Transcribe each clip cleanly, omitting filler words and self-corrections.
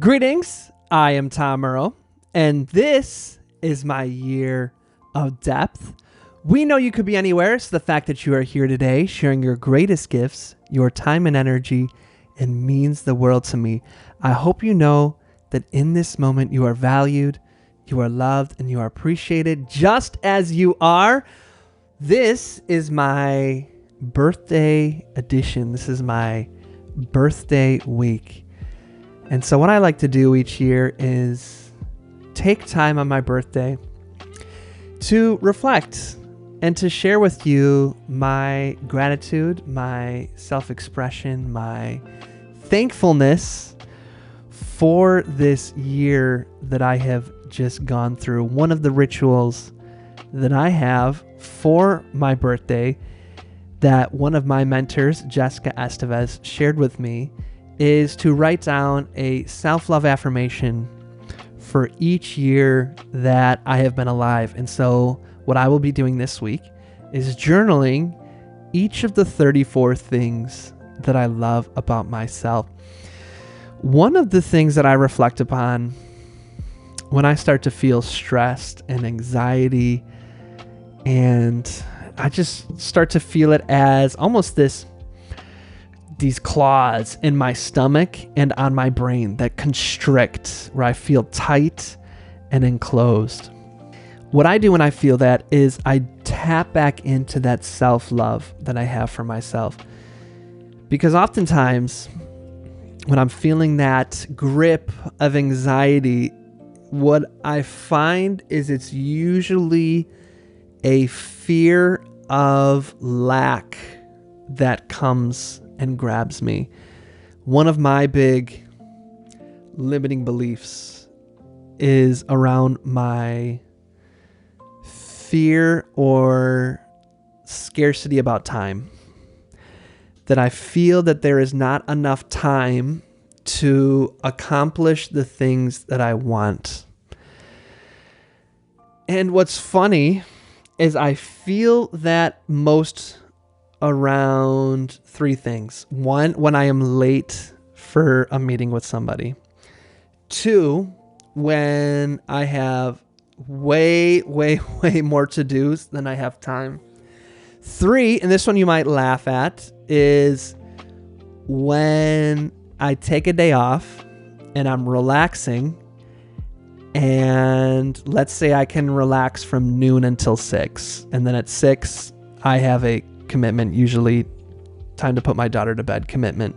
Greetings, I am Tom Murrow, and this is my year of depth. We know you could be anywhere, so the fact that you are here today sharing your greatest gifts, your time and energy, it means the world to me. I hope you know that in this moment you are valued, you are loved, and you are appreciated just as you are. This is my birthday edition. This is my birthday week. And so what I like to do each year is take time on my birthday to reflect and to share with you my gratitude, my self-expression, my thankfulness for this year that I have just gone through. One of the rituals that I have for my birthday that one of my mentors, Jessica Estevez, shared with me is to write down a self-love affirmation for each year that I have been alive. And so what I will be doing this week is journaling each of the 34 things that I love about myself. One of the things that I reflect upon when I start to feel stressed and anxiety, and I just start to feel it as almost these claws in my stomach and on my brain that constrict, where I feel tight and enclosed. What I do when I feel that is I tap back into that self-love that I have for myself. Because oftentimes when I'm feeling that grip of anxiety, what I find is it's usually a fear of lack that comes and grabs me. One of my big limiting beliefs is around my fear or scarcity about time. That I feel that there is not enough time to accomplish the things that I want. And what's funny is I feel that most around three things. One, when I am late for a meeting with somebody. Two, when I have way more to-dos than I have time. Three, and this one you might laugh at, is when I take a day off and I'm relaxing, and let's say I can relax from noon until 6, and then at 6 I have a commitment, usually time to put my daughter to bed commitment.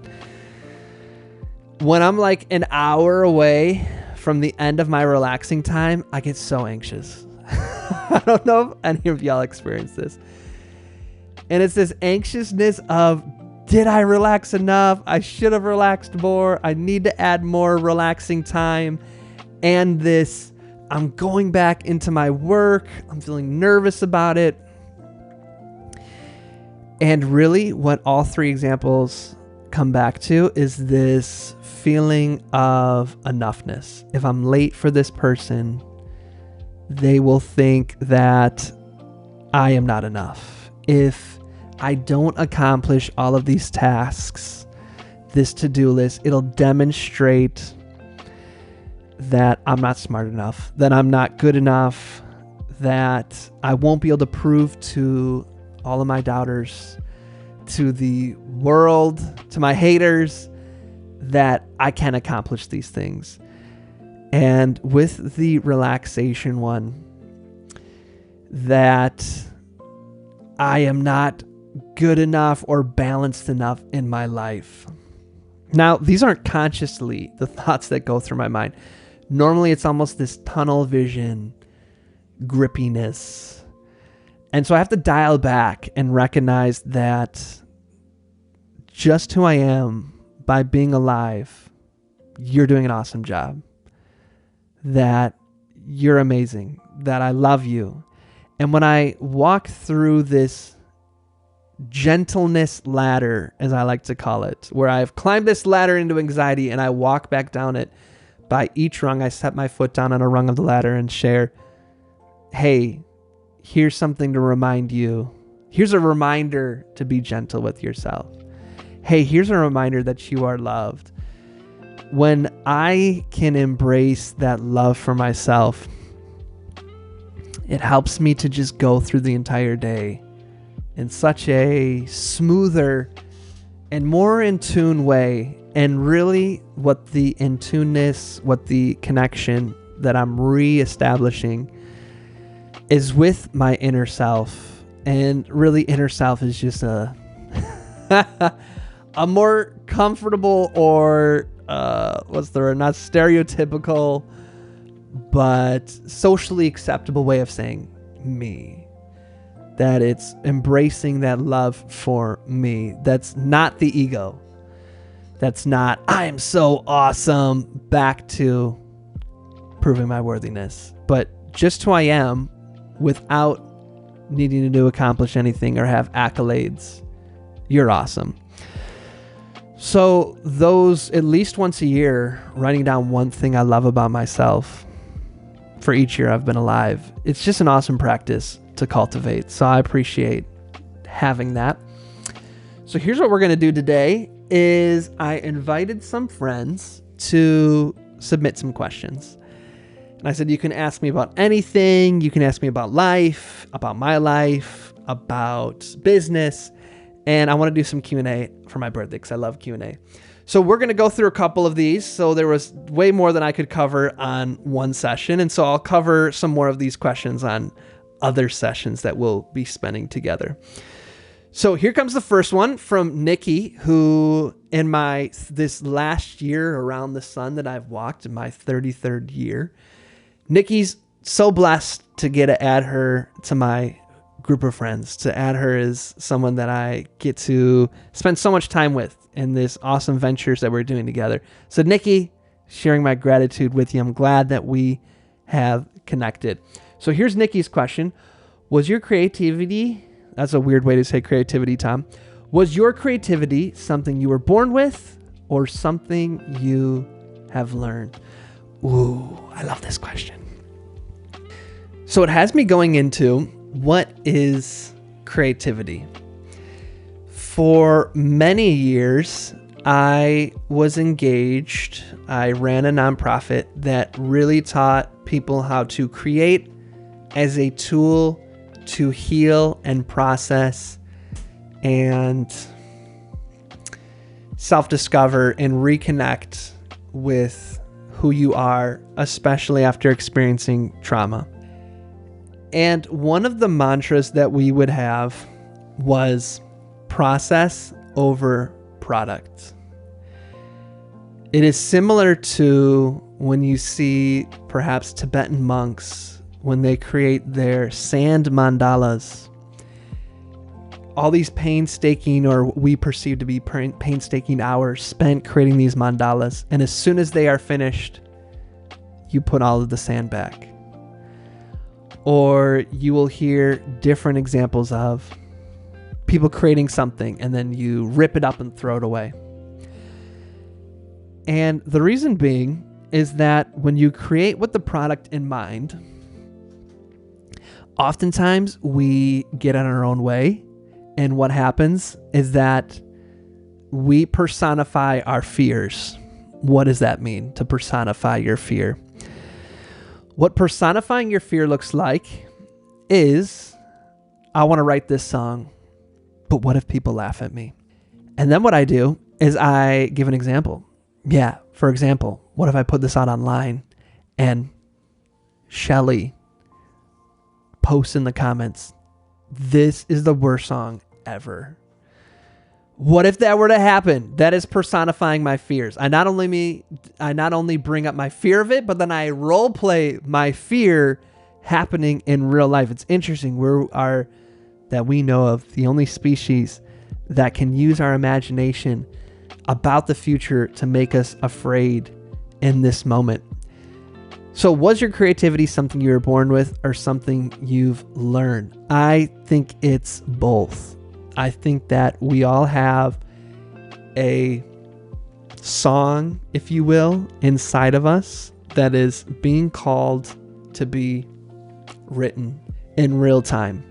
When I'm like an hour away from the end of my relaxing time, I get so anxious. I don't know if any of y'all experience this. And it's this anxiousness of, did I relax enough? I should have relaxed more. I need to add more relaxing time. And this, I'm going back into my work. I'm feeling nervous about it. And really what all three examples come back to is this feeling of enoughness. If I'm late for this person, they will think that I am not enough. If I don't accomplish all of these tasks, this to-do list, it'll demonstrate that I'm not smart enough, that I'm not good enough, that I won't be able to prove to all of my doubters, to the world, to my haters, that I can accomplish these things. And with the relaxation one, that I am not good enough or balanced enough in my life. Now, these aren't consciously the thoughts that go through my mind. Normally, it's almost this tunnel vision, grippiness. And so I have to dial back and recognize that just who I am by being alive, you're doing an awesome job. That you're amazing, that I love you. And when I walk through this gentleness ladder, as I like to call it, where I've climbed this ladder into anxiety and I walk back down it, by each rung, I set my foot down on a rung of the ladder and share, hey, here's something to remind you. Here's a reminder to be gentle with yourself. Hey, here's a reminder that you are loved. when I can embrace that love for myself, it helps me to just go through the entire day in such a smoother and more in tune way. And really what the in tuneness, what the connection that I'm reestablishing is with my inner self. And really inner self is just a a more comfortable or not stereotypical but socially acceptable way of saying me. That it's embracing that love for me. That's not the ego. That's not, I am so awesome, back to proving my worthiness. But just who I am without needing to accomplish anything or have accolades. You're awesome. So those, at least once a year, writing down one thing I love about myself for each year I've been alive, it's just an awesome practice to cultivate. So I appreciate having that. So here's what we're going to do today is I invited some friends to submit some questions. And I said, you can ask me about anything. You can ask me about life, about my life, about business. And I want to do some Q&A for my birthday because I love Q&A. So we're going to go through a couple of these. So there was way more than I could cover on one session. And so I'll cover some more of these questions on other sessions that we'll be spending together. So here comes the first one from Nikki, who in this last year around the sun that I've walked, in my 33rd year, Nikki's so blessed to get to add her to my group of friends, to add her as someone that I get to spend so much time with in this awesome ventures that we're doing together. So Nikki, sharing my gratitude with you. I'm glad that we have connected. So here's Nikki's question. Was your creativity, that's a weird way to say creativity, Tom. Was your creativity something you were born with or something you have learned? Ooh, I love this question. So it has me going into what is creativity. For many years, I was engaged. I ran a nonprofit that really taught people how to create as a tool to heal and process and self-discover and reconnect with who you are, especially after experiencing trauma. And one of the mantras that we would have was process over product. It is similar to when you see perhaps Tibetan monks when they create their sand mandalas. All these painstaking, or we perceive to be painstaking hours spent creating these mandalas. And as soon as they are finished, you put all of the sand back. Or you will hear different examples of people creating something and then you rip it up and throw it away. And the reason being is that when you create with the product in mind, oftentimes we get in our own way. And what happens is that we personify our fears. What does that mean, to personify your fear? What personifying your fear looks like is, I want to write this song, but what if people laugh at me? And then what I do is I give an example. Yeah, for example, what if I put this out online and Shelly posts in the comments, this is the worst song ever. What if that were to happen? That is personifying my fears. I not only bring up my fear of it, but then I role play my fear happening in real life. It's interesting. We know of the only species that can use our imagination about the future to make us afraid in this moment. So was your creativity something you were born with or something you've learned? I think it's both. I think that we all have a song, if you will, inside of us that is being called to be written in real time.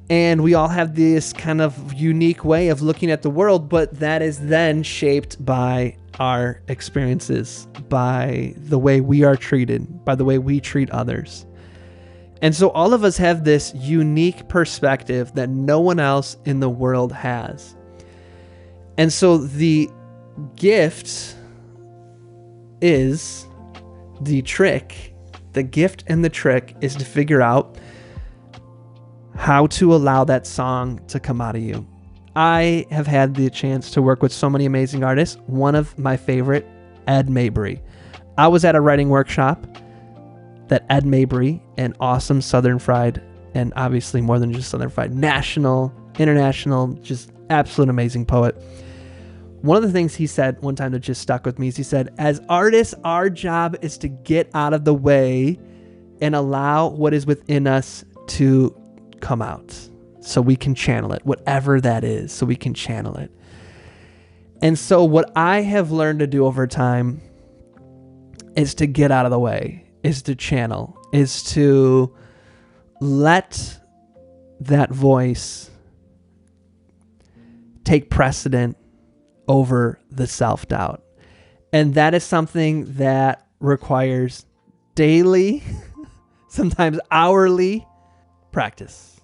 And we all have this kind of unique way of looking at the world, but that is then shaped by our experiences by the way we are treated, by the way we treat others. And so all of us have this unique perspective that no one else in the world has. And so the gift is the trick. The gift and the trick is to figure out how to allow that song to come out of you. I have had the chance to work with so many amazing artists. One of my favorite, Ed Mabry. I was at a writing workshop that Ed Mabry, an awesome Southern Fried, and obviously more than just Southern Fried, national, international, just absolute amazing poet. One of the things he said one time that just stuck with me is he said, as artists, our job is to get out of the way and allow what is within us to come out so we can channel it, whatever that is, so we can channel it. And so what I have learned to do over time is to get out of the way, is to channel, is to let that voice take precedent over the self-doubt. And that is something that requires daily, sometimes hourly practice.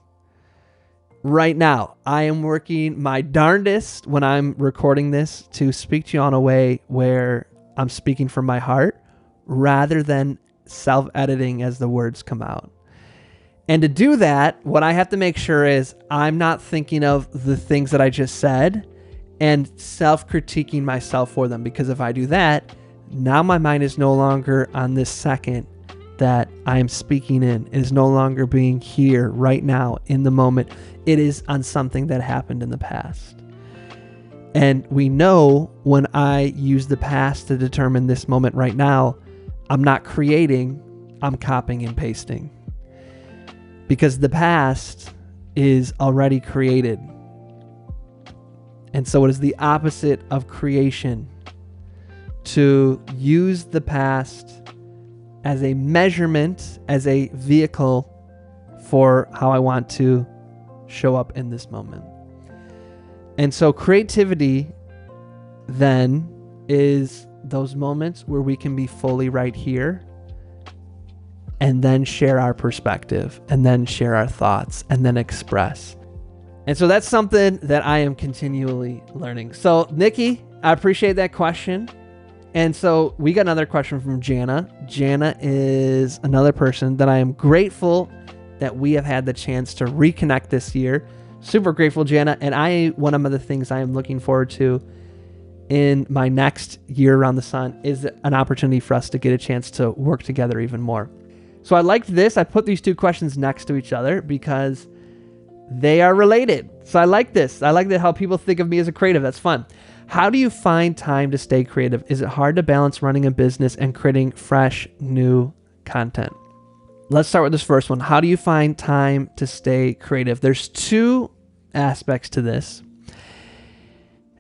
Right now, I am working my darndest when I'm recording this to speak to you on a way where I'm speaking from my heart rather than self-editing as the words come out. And to do that, what I have to make sure is I'm not thinking of the things that I just said and self-critiquing myself for them. Because if I do that, now my mind is no longer on this second that I am speaking in. It is no longer being here right now in the moment. It is on something that happened in the past. And we know when I use the past to determine this moment right now, I'm not creating, I'm copying and pasting. Because the past is already created. And so it is the opposite of creation to use the past as a measurement, as a vehicle for how I want to show up in this moment. And so creativity then is those moments where we can be fully right here and then share our perspective and then share our thoughts and then express. And so that's something that I am continually learning. So Nikki, I appreciate that question. And so we got another question from Jana. Jana is another person that I am grateful that we have had the chance to reconnect this year. Super grateful, Jana. And one of the things I am looking forward to in my next year around the sun is an opportunity for us to get a chance to work together even more. So I liked this. I put these two questions next to each other because they are related. So I like this. I like that how people think of me as a creative. That's fun. How do you find time to stay creative? Is it hard to balance running a business and creating fresh, new content? Let's start with this first one. How do you find time to stay creative? There's two aspects to this.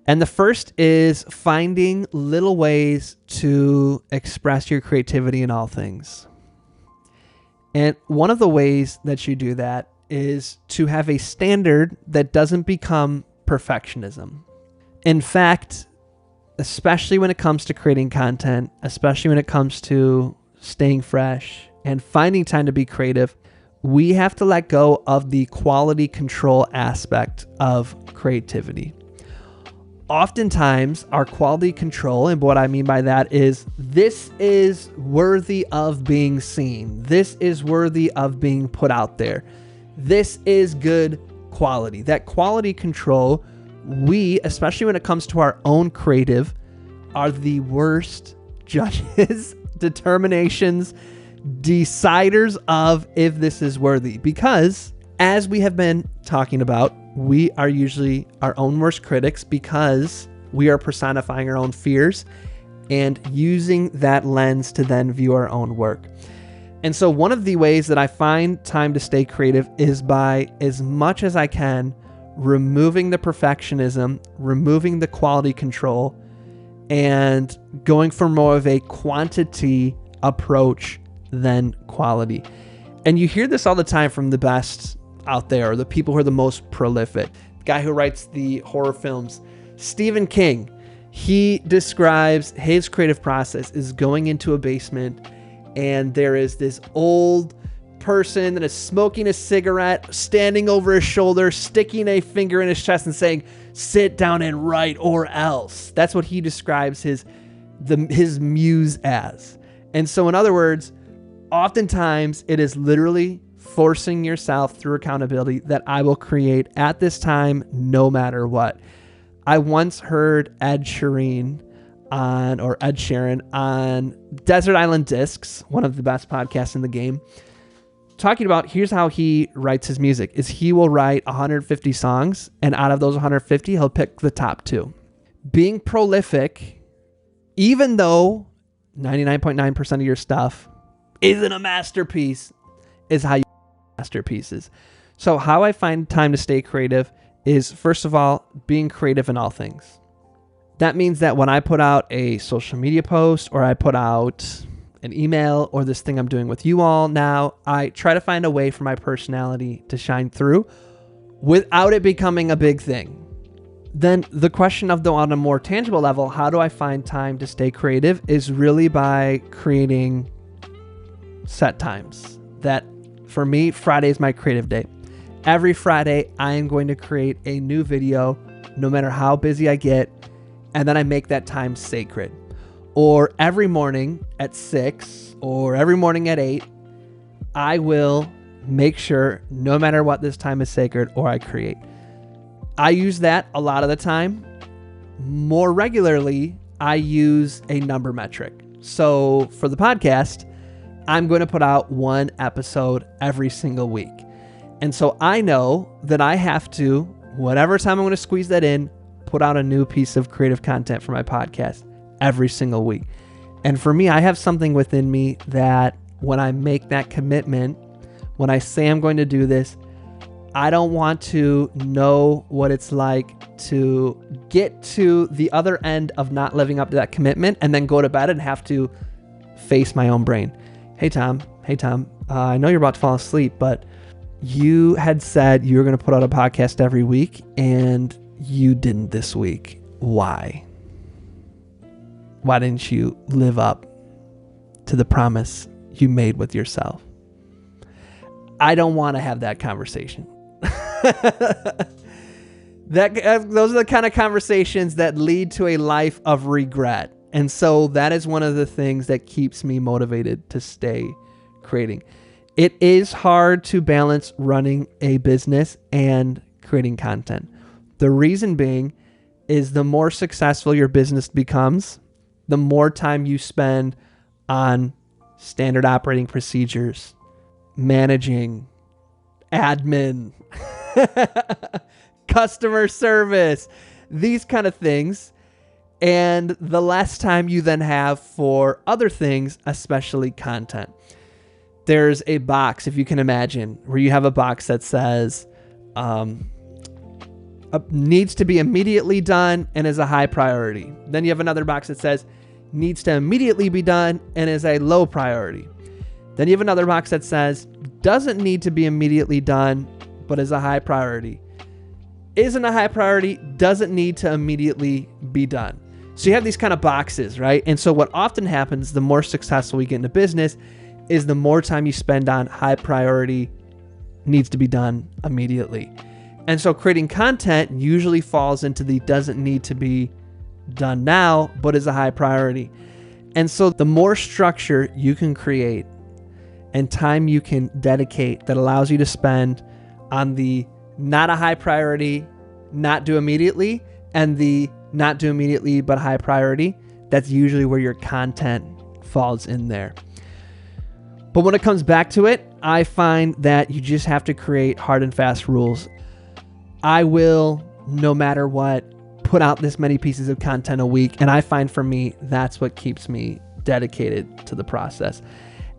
And the first is finding little ways to express your creativity in all things. And one of the ways that you do that is to have a standard that doesn't become perfectionism. In fact, especially when it comes to creating content, especially when it comes to staying fresh and finding time to be creative, we have to let go of the quality control aspect of creativity. Oftentimes, our quality control, and what I mean by that is this is worthy of being seen. This is worthy of being put out there. This is good quality. That quality control, we, especially when it comes to our own creative, are the worst judges, determinations, deciders of if this is worthy. Because as we have been talking about, we are usually our own worst critics because we are personifying our own fears and using that lens to then view our own work. And so one of the ways that I find time to stay creative is by, as much as I can, removing the perfectionism, removing the quality control, and going for more of a quantity approach than quality. And you hear this all the time from the best out there, or the people who are the most prolific. The guy who writes the horror films, Stephen King. He describes his creative process is going into a basement, and there is this old person that is smoking a cigarette, standing over his shoulder, sticking a finger in his chest and saying, "Sit down and write or else." That's what he describes his muse as. And so in other words, oftentimes it is literally forcing yourself through accountability that I will create at this time no matter what. I once heard Ed Sheeran on Desert Island Discs, one of the best podcasts in the game, talking about here's how he writes his music is he will write 150 songs, and out of those 150 he'll pick the top 2. Being prolific, even though 99.9% of your stuff isn't a masterpiece, is how you masterpieces. So how I find time to stay creative is, first of all, being creative in all things. That means that when I put out a social media post, or I put out an email, or this thing I'm doing with you all now, I try to find a way for my personality to shine through without it becoming a big thing. Then the question of, though, on a more tangible level, how do I find time to stay creative, is really by creating set times. That for me, Friday is my creative day. Every Friday, I am going to create a new video, no matter how busy I get, and then I make that time sacred. Or every morning at 6, or every morning at 8, I will make sure, no matter what, this time is sacred, or I create. I use that a lot of the time. More regularly, I use a number metric. So for the podcast, I'm going to put out 1 episode every single week. And so I know that I have to, whatever time I'm going to squeeze that in, put out a new piece of creative content for my podcast every single week. And for me, I have something within me that when I make that commitment, when I say I'm going to do this, I don't want to know what it's like to get to the other end of not living up to that commitment and then go to bed and have to face my own brain. Hey, Tom, I know you're about to fall asleep, but you had said you were going to put out a podcast every week and you didn't this week. Why? Why didn't you live up to the promise you made with yourself? I don't want to have that conversation. Those are the kind of conversations that lead to a life of regret. And so that is one of the things that keeps me motivated to stay creating. It is hard to balance running a business and creating content. The reason being is the more successful your business becomes, the more time you spend on standard operating procedures, managing, admin, customer service, these kind of things. And the less time you then have for other things, especially content. There's a box, if you can imagine, where you have a box that says needs to be immediately done and is a high priority. Then you have another box that says needs to immediately be done and is a low priority. Then you have another box that says doesn't need to be immediately done but is a high priority. Isn't a high priority, doesn't need to immediately be done. So you have these kind of boxes, right? And so what often happens, the more successful we get into business, is the more time you spend on high priority, needs to be done immediately. And so creating content usually falls into the doesn't need to be done now, but is a high priority. And so the more structure you can create and time you can dedicate that allows you to spend on the not a high priority, not do immediately, and the not do immediately but high priority, that's usually where your content falls in there. But when it comes back to it, I find that you just have to create hard and fast rules. I will, no matter what, put out this many pieces of content a week. And I find for me, that's what keeps me dedicated to the process.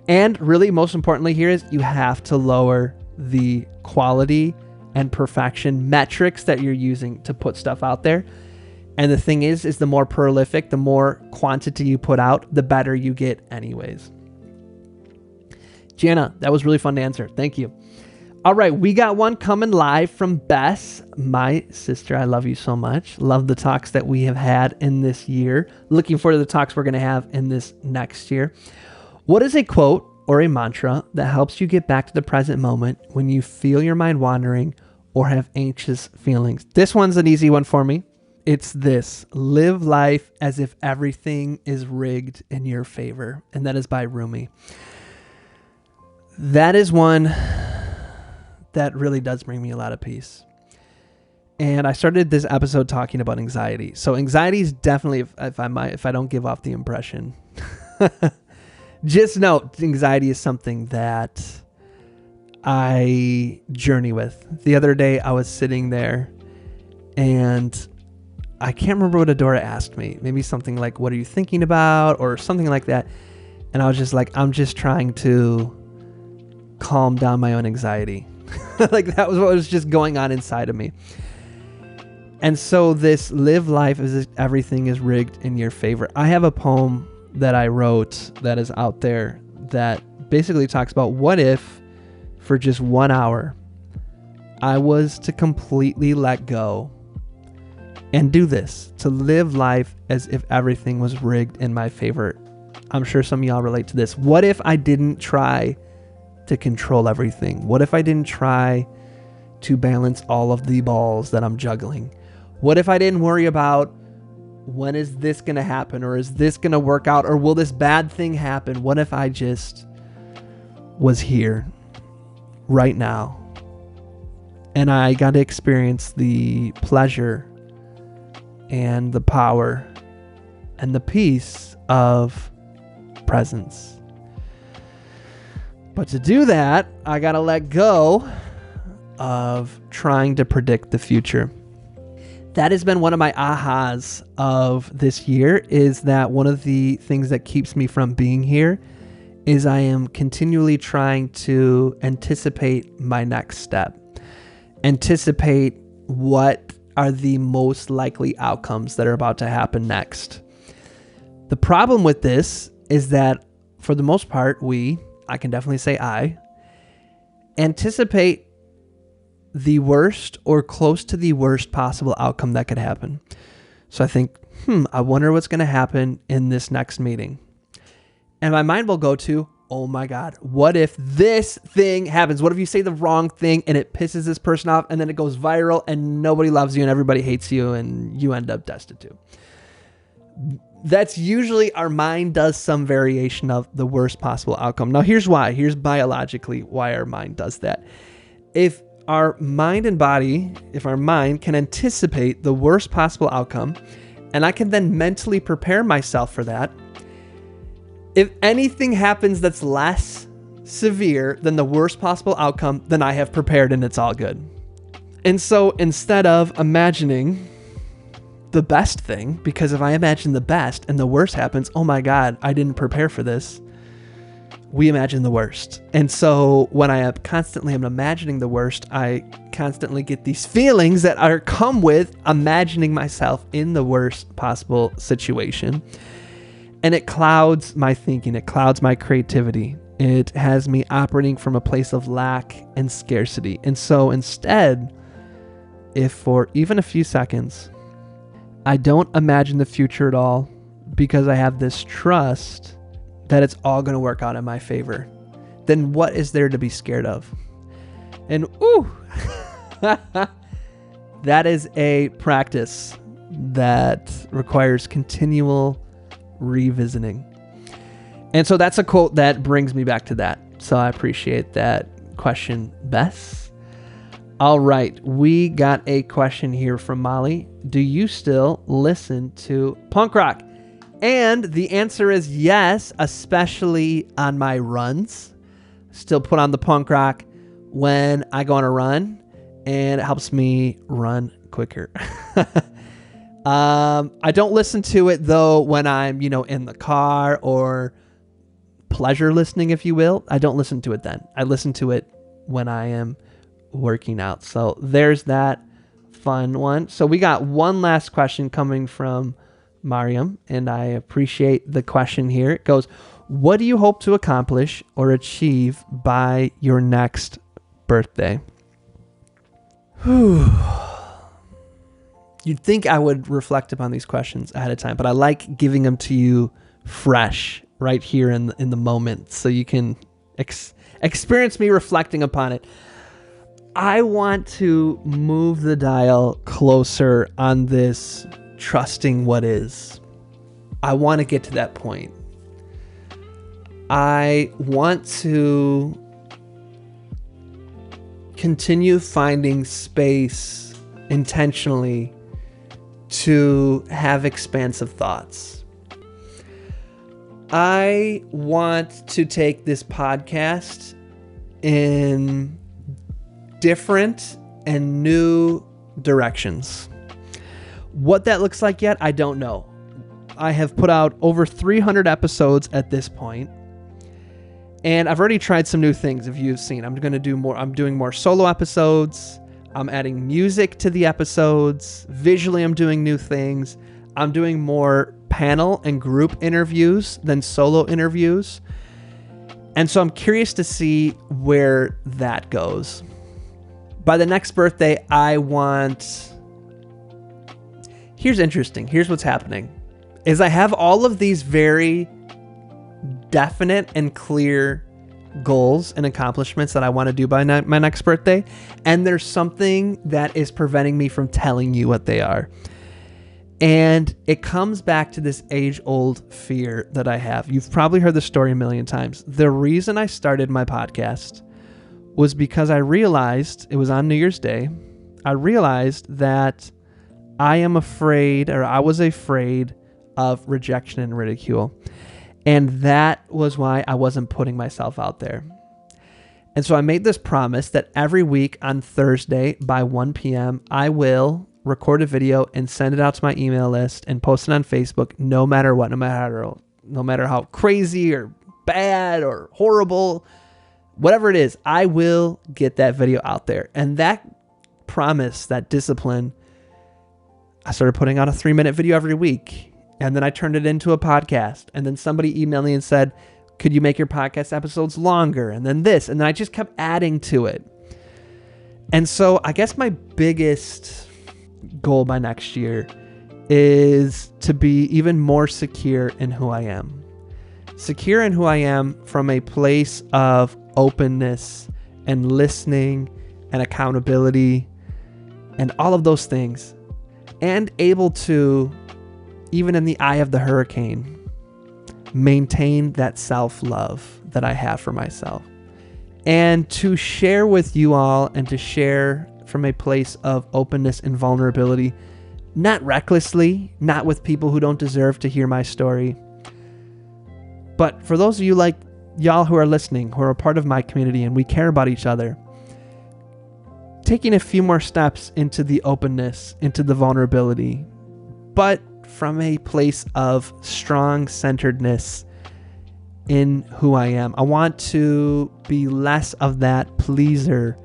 And really, most importantly here is you have to lower the quality and perfection metrics that you're using to put stuff out there. And the thing is the more prolific, the more quantity you put out, the better you get anyways. Jana, that was really fun to answer. Thank you. All right, we got one coming live from Bess, my sister. I love you so much. Love the talks that we have had in this year. Looking forward to the talks we're going to have in this next year. What is a quote or a mantra that helps you get back to the present moment when you feel your mind wandering or have anxious feelings? This one's an easy one for me. It's this: live life as if everything is rigged in your favor. And that is by Rumi. That is one that really does bring me a lot of peace. And I started this episode talking about anxiety. So anxiety is definitely, if I don't give off the impression, just know anxiety is something that I journey with. The other day I was sitting there and I can't remember what Adora asked me. Maybe something like, what are you thinking about? Or something like that. And I was just like, I'm just trying to calm down my own anxiety. Like that was what was just going on inside of me. And so this live life as if everything is rigged in your favor. I have a poem that I wrote that is out there that basically talks about, what if for just 1 hour I was to completely let go and do this, to live life as if everything was rigged in my favor. I'm sure some of y'all relate to this. What if I didn't try to control everything? What if I didn't try to balance all of the balls that I'm juggling? What if I didn't worry about, when is this going to happen? Or is this going to work out? Or will this bad thing happen? What if I just was here right now and I got to experience the pleasure and the power and the peace of presence? But to do that, I got to let go of trying to predict the future. That has been one of my ahas of this year, is that one of the things that keeps me from being here is I am continually trying to anticipate my next step. Anticipate what are the most likely outcomes that are about to happen next. The problem with this is that for the most part, I can definitely say I anticipate the worst or close to the worst possible outcome that could happen. So I think, I wonder what's going to happen in this next meeting. And my mind will go to, oh my God, what if this thing happens? What if you say the wrong thing and it pisses this person off and then it goes viral and nobody loves you and everybody hates you and you end up destitute? That's usually our mind does some variation of the worst possible outcome. Now, here's why. Here's biologically why our mind does that. If our mind and body, if our mind can anticipate the worst possible outcome, and I can then mentally prepare myself for that, if anything happens that's less severe than the worst possible outcome, then I have prepared and it's all good. And so instead of imagining the best thing, because if I imagine the best and the worst happens, oh my God, I didn't prepare for this, we imagine the worst. And so when I constantly am imagining the worst, I constantly get these feelings that are come with imagining myself in the worst possible situation. And it clouds my thinking. It clouds my creativity. It has me operating from a place of lack and scarcity. And so instead, if for even a few seconds, I don't imagine the future at all, because I have this trust that it's all going to work out in my favor, then what is there to be scared of? And that is a practice that requires continual revisiting. And so that's a quote that brings me back to that. So I appreciate that question, Bess. All right, we got a question here from Molly. Do you still listen to punk rock? And the answer is yes, especially on my runs. Still put on the punk rock when I go on a run, and it helps me run quicker. I don't listen to it though when I'm, in the car or pleasure listening, if you will. I don't listen to it then. I listen to it when I am working out. So there's that fun one. So we got one last question coming from Mariam, and I appreciate the question here. It goes, what do you hope to accomplish or achieve by your next birthday. Whew. You'd think I would reflect upon these questions ahead of time, but I like giving them to you fresh right here in the moment so you can experience me reflecting upon it. I want to move the dial closer on this trusting what is. I want to get to that point. I want to continue finding space intentionally to have expansive thoughts. I want to take this podcast in different and new directions. What that looks like yet, I don't know. I have put out over 300 episodes at this point, and I've already tried some new things. If you've seen, I'm doing more solo episodes. I'm adding music to the episodes. Visually, I'm doing new things. I'm doing more panel and group interviews than solo interviews. And so I'm curious to see where that goes. By the next birthday, here's interesting. Here's what's happening. Is I have all of these very definite and clear goals and accomplishments that I want to do by my next birthday. And there's something that is preventing me from telling you what they are. And it comes back to this age-old fear that I have. You've probably heard the story a million times. The reason I started my podcast was because I realized, it was on New Year's Day, I realized that I was afraid of rejection and ridicule. And that was why I wasn't putting myself out there. And so I made this promise that every week on Thursday by 1 p.m., I will record a video and send it out to my email list and post it on Facebook, no matter what, no matter how crazy or bad or horrible, whatever it is, I will get that video out there. And that promise, that discipline, I started putting out a 3-minute video every week. And then I turned it into a podcast. And then somebody emailed me and said, could you make your podcast episodes longer? And then this. And then I just kept adding to it. And so I guess my biggest goal by next year is to be even more secure in who I am. Secure in who I am from a place of openness and listening and accountability and all of those things. And able to, even in the eye of the hurricane, maintain that self-love that I have for myself. And to share with you all and to share from a place of openness and vulnerability, not recklessly, not with people who don't deserve to hear my story. But for those of you like y'all who are listening, who are a part of my community and we care about each other, taking a few more steps into the openness, into the vulnerability, but from a place of strong centeredness in who I am. I want to be less of that pleaser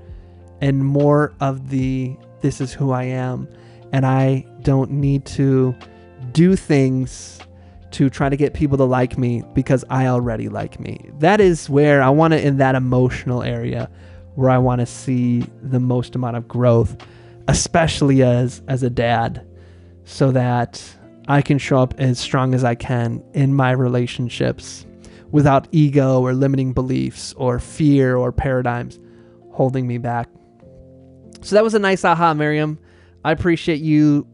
and more of the, this is who I am. And I don't need to do things to try to get people to like me because I already like me. That is where I want to, in that emotional area, where I want to see the most amount of growth, especially as a dad, so that I can show up as strong as I can in my relationships without ego or limiting beliefs or fear or paradigms holding me back. So that was a nice aha, Miriam. I appreciate you,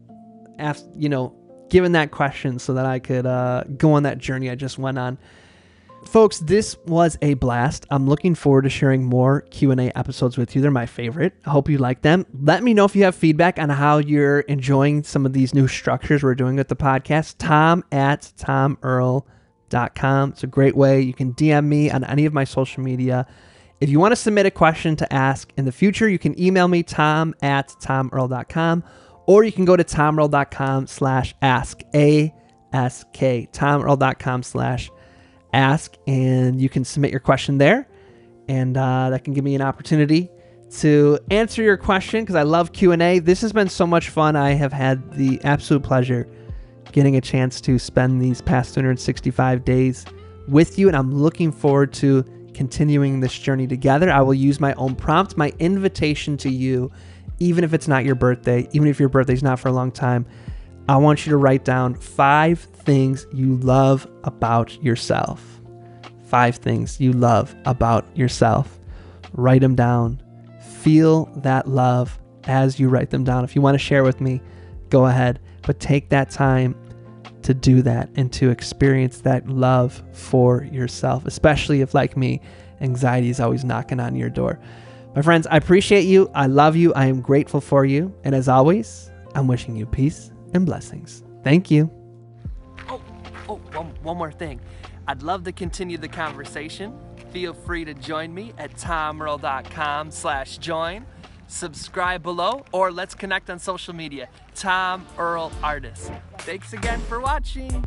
giving that question so that I could go on that journey I just went on. Folks, this was a blast. I'm looking forward to sharing more Q&A episodes with you. They're my favorite. I hope you like them. Let me know if you have feedback on how you're enjoying some of these new structures we're doing with the podcast. tom@tomearl.com. It's a great way. You can DM me on any of my social media. If you want to submit a question to ask in the future, you can email me, tom@tomearl.com, or you can go to tomearl.com/ask, A-S-K, tomearl.com/ask, and you can submit your question there, and that can give me an opportunity to answer your question because I love Q&A. This has been so much fun. I have had the absolute pleasure getting a chance to spend these past 365 days with you, and I'm looking forward to continuing this journey together. I will use my own prompt, my invitation to you, even if it's not your birthday, even if your birthday's not for a long time. I want you to write down 5 things you love about yourself. 5 things you love about yourself. Write them down. Feel that love as you write them down. If you want to share with me, go ahead, but take that time to do that and to experience that love for yourself, especially if, like me, anxiety is always knocking on your door. My friends, I appreciate you. I love you. I am grateful for you. And as always, I'm wishing you peace and blessings. Thank you. One more thing. I'd love to continue the conversation. Feel free to join me at tomearl.com/join. Subscribe below, or let's connect on social media. Tom Earl Artist. Thanks again for watching.